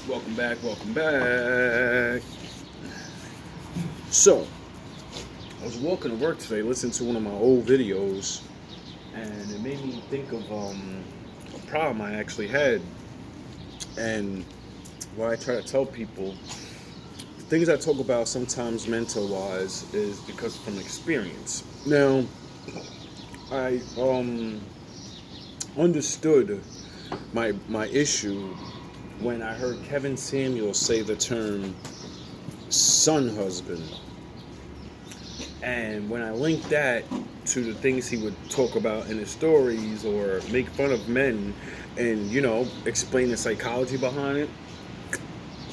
Welcome back, welcome back. So, I was walking to work today, listening to one of my old videos, and it made me think of a problem I actually had. And what I try to tell people, the things I talk about sometimes mental wise is because from experience. Now, I understood my issue when I heard Kevin Samuel say the term son husband. And when I linked that to the things he would talk about in his stories or make fun of men and, explain the psychology behind it,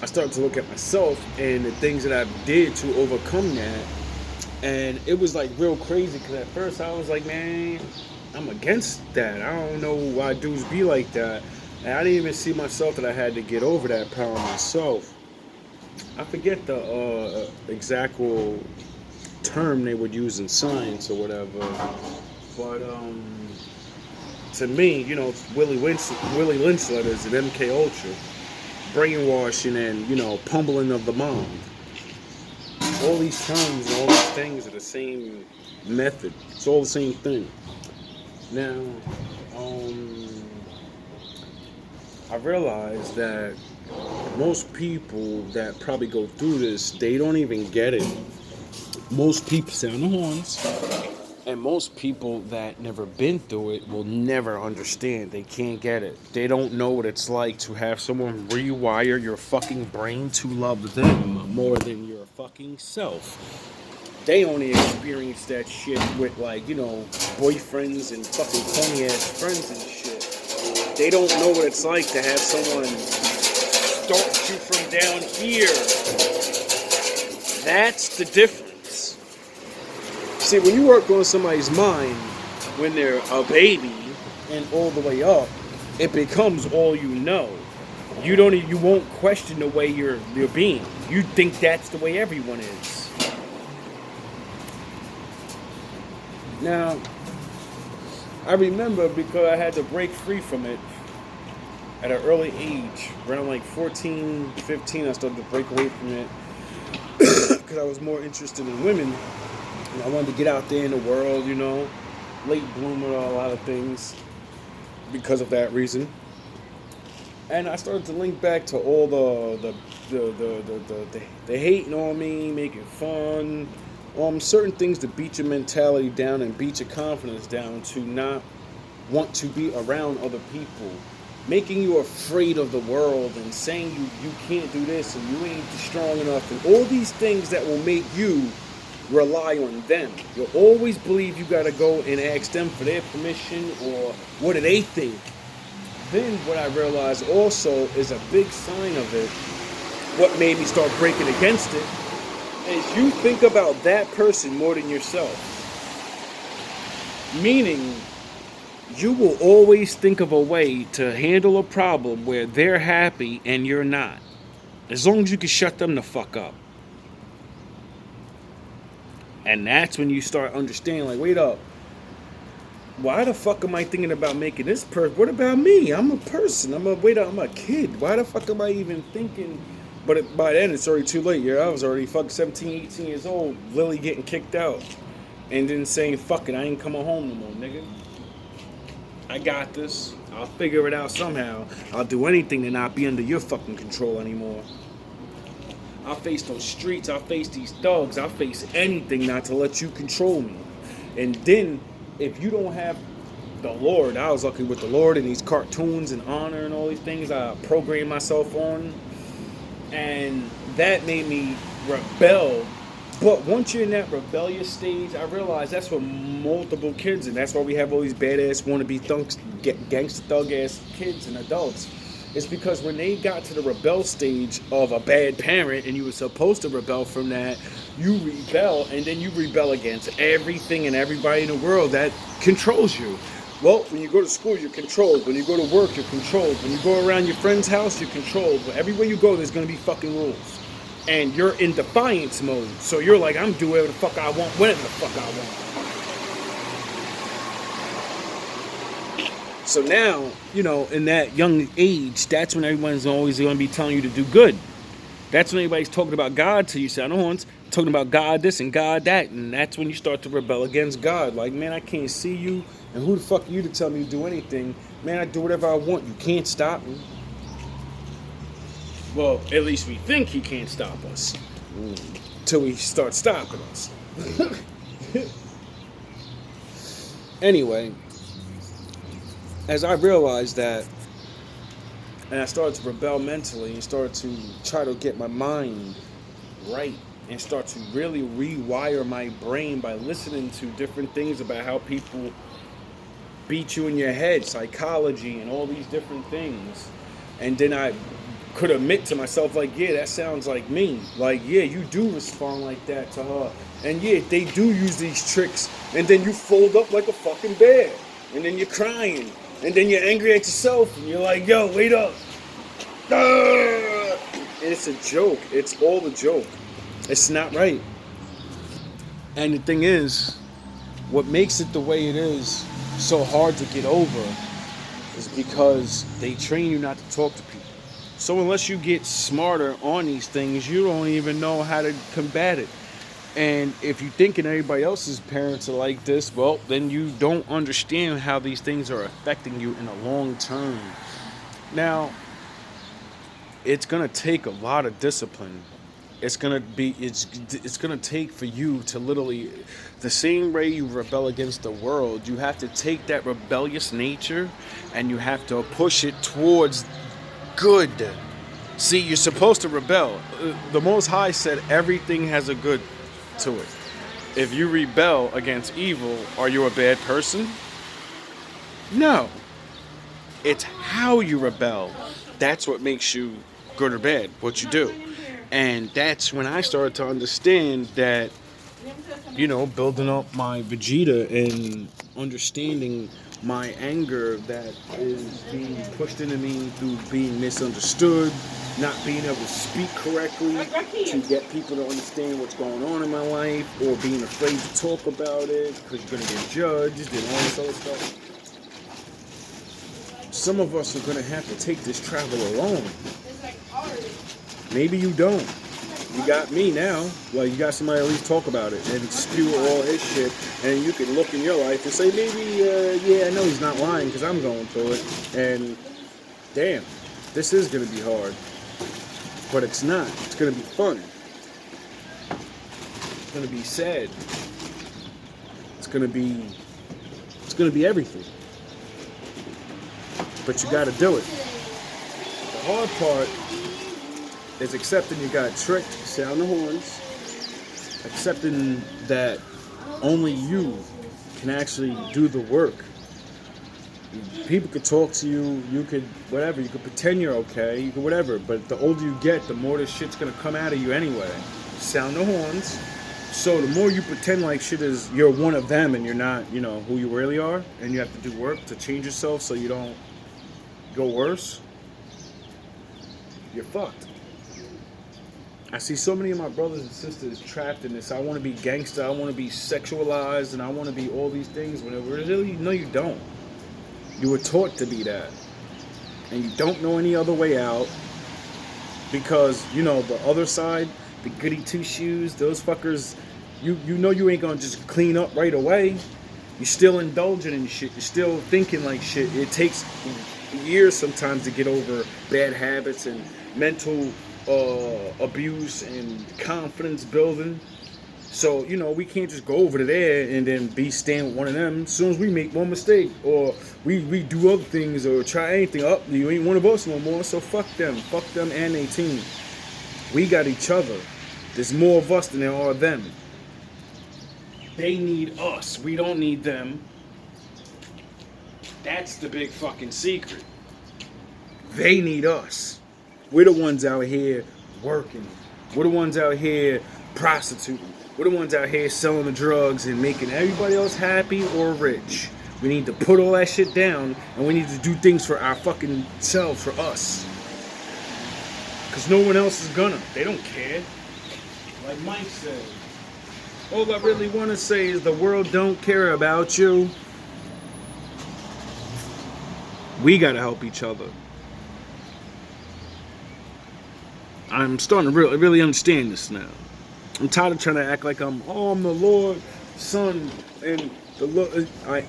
I started to look at myself and the things that I did to overcome that. And it was like real crazy because at first I was like, man, I'm against that. I don't know why dudes be like that. And I didn't even see myself that I had to get over that problem myself. I forget the exact term they would use in science or whatever, but to me, Willie Lynch letters and MK Ultra, brainwashing and pummeling of the mind. All these terms and all these things are the same method. It's all the same thing. Now, I realize that most people that probably go through this, they don't even get it. Most people sound the horns, and most people that never been through it will never understand. They can't get it. They don't know what it's like to have someone rewire your fucking brain to love them more than your fucking self. They only experience that shit with boyfriends and fucking corny ass friends and shit. They don't know what it's like to have someone start you from down here. That's the difference. See, when you work on somebody's mind when they're a baby and all the way up, it becomes all you know. You won't question the way you're being. You think that's the way everyone is. Now, I remember because I had to break free from it at an early age. Around like 14, 15, I started to break away from it because I was more interested in women. And I wanted to get out there in the world, late bloomer on a lot of things because of that reason. And I started to link back to all the hating on me, making fun, certain things to beat your mentality down and beat your confidence down to not want to be around other people, making you afraid of the world and saying you can't do this and you ain't strong enough and all these things that will make you rely on them. You'll always believe you gotta go and ask them for their permission or what do they think. Then what I realized also is a big sign of it. What made me start breaking against it is you think about that person more than yourself. Meaning, you will always think of a way to handle a problem where they're happy and you're not. As long as you can shut them the fuck up. And that's when you start understanding, like, wait up. Why the fuck am I thinking about making this person? What about me? I'm a person. I'm a kid. Why the fuck am I even thinking? But by then, it's already too late. I was already fucking 17, 18 years old. Lily getting kicked out. And then saying, fuck it, I ain't coming home no more, nigga. I got this. I'll figure it out somehow. I'll do anything to not be under your fucking control anymore. I'll face those streets. I'll face these thugs. I'll face anything not to let you control me. And then, if you don't have the Lord, I was lucky with the Lord and these cartoons and honor and all these things I programmed myself on. And that made me rebel. But once you're in that rebellious stage, I realized that's what multiple kids, and that's why we have all these badass wannabe thugs, gangster thug ass kids and adults. It's because when they got to the rebel stage of a bad parent and you were supposed to rebel from that, you rebel and then you rebel against everything and everybody in the world that controls you. Well, when you go to school, you're controlled. When you go to work, you're controlled. When you go around your friend's house, you're controlled. But everywhere you go, there's going to be fucking rules. And you're in defiance mode. So you're like, I'm doing whatever the fuck I want, whenever the fuck I want. So now, in that young age, that's when everyone's always going to be telling you to do good. That's when everybody's talking about God to you, sound the horns, talking about God this and God that, and that's when you start to rebel against God. Like, man, I can't see you, and who the fuck are you to tell me to do anything? Man, I do whatever I want. You can't stop me. Well, at least we think he can't stop us. Till he starts stopping us. Anyway, as I realized that, and I started to rebel mentally and started to try to get my mind right and start to really rewire my brain by listening to different things about how people beat you in your head, psychology, and all these different things. And then I could admit to myself, like, yeah, that sounds like me. Like, yeah, you do respond like that to her. And yeah, they do use these tricks. And then you fold up like a fucking bear. And then you're crying. And then you're angry at yourself. And you're like, yo, wait up. Ah! And it's a joke. It's all a joke. It's not right. And the thing is, what makes it the way it is so hard to get over is because they train you not to talk to people. So unless you get smarter on these things, you don't even know how to combat it. And if you thinking everybody else's parents are like this, well, then you don't understand how these things are affecting you in the long term. Now, it's gonna take a lot of discipline. It's gonna take for you to literally, the same way you rebel against the world, you have to take that rebellious nature and you have to push it towards good. See, you're supposed to rebel. The Most High said everything has a good to it. If you rebel against evil, are you a bad person? No. It's how you rebel. That's what makes you good or bad, what you do. And that's when I started to understand that, building up my Vegeta and understanding my anger that is being pushed into me through being misunderstood, not being able to speak correctly to get people to understand what's going on in my life, or being afraid to talk about it because you're going to get judged and all this other stuff. Some of us are going to have to take this travel alone. Maybe you don't. You got me now. Well, you got somebody at least talk about it and spew all his shit, and you can look in your life and say, maybe, I know he's not lying because I'm going through it, and damn, this is going to be hard. But it's not. It's going to be fun. It's going to be sad. It's going to be everything. But you got to do it. The hard part is accepting you got tricked, sound the horns, accepting that only you can actually do the work. People could talk to you, you could whatever, you could pretend you're okay, you could whatever, but the older you get, the more this shit's gonna come out of you anyway. Sound the horns. So the more you pretend like shit is you're one of them and you're not, who you really are, and you have to do work to change yourself so you don't go worse, you're fucked. I see so many of my brothers and sisters trapped in this. I want to be gangster, I want to be sexualized, and I want to be all these things, when really, no, you don't. You were taught to be that. And you don't know any other way out, because, the other side, the goody two-shoes, those fuckers, you know you ain't gonna just clean up right away. You're still indulging in shit. You're still thinking like shit. It takes years sometimes to get over bad habits and mental abuse and confidence building. So, we can't just go over to there and then stand with one of them. As soon as we make one mistake or we do other things or try anything up, you ain't one of us no more. So fuck them and their team. We got each other. There's more of us than there are them. They need us. We don't need them. That's the big fucking secret. They need us. We're the ones out here working. We're the ones out here prostituting. We're the ones out here selling the drugs and making everybody else happy or rich. We need to put all that shit down, and we need to do things for our fucking selves, for us. Because no one else is gonna. They don't care. Like Mike said, all I really want to say is the world don't care about you. We gotta help each other. I'm starting to really understand this now. I'm tired of trying to act like I'm the Lord's son and the Lord. I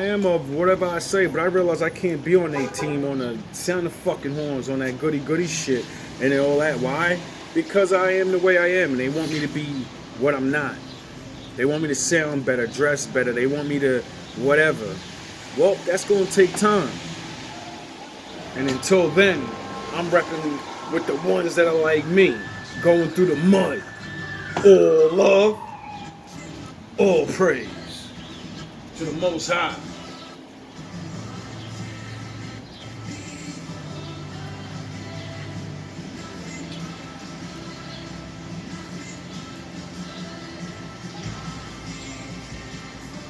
am of whatever I say, but I realize I can't be on a team on the sound the fucking horns on that goody shit and all that. Why? Because I am the way I am, and they want me to be what I'm not. They want me to sound better, dress better. They want me to whatever. Well, that's gonna take time. And until then, I'm reckoning with the ones that are like me, going through the mud. All love, all praise to the Most High.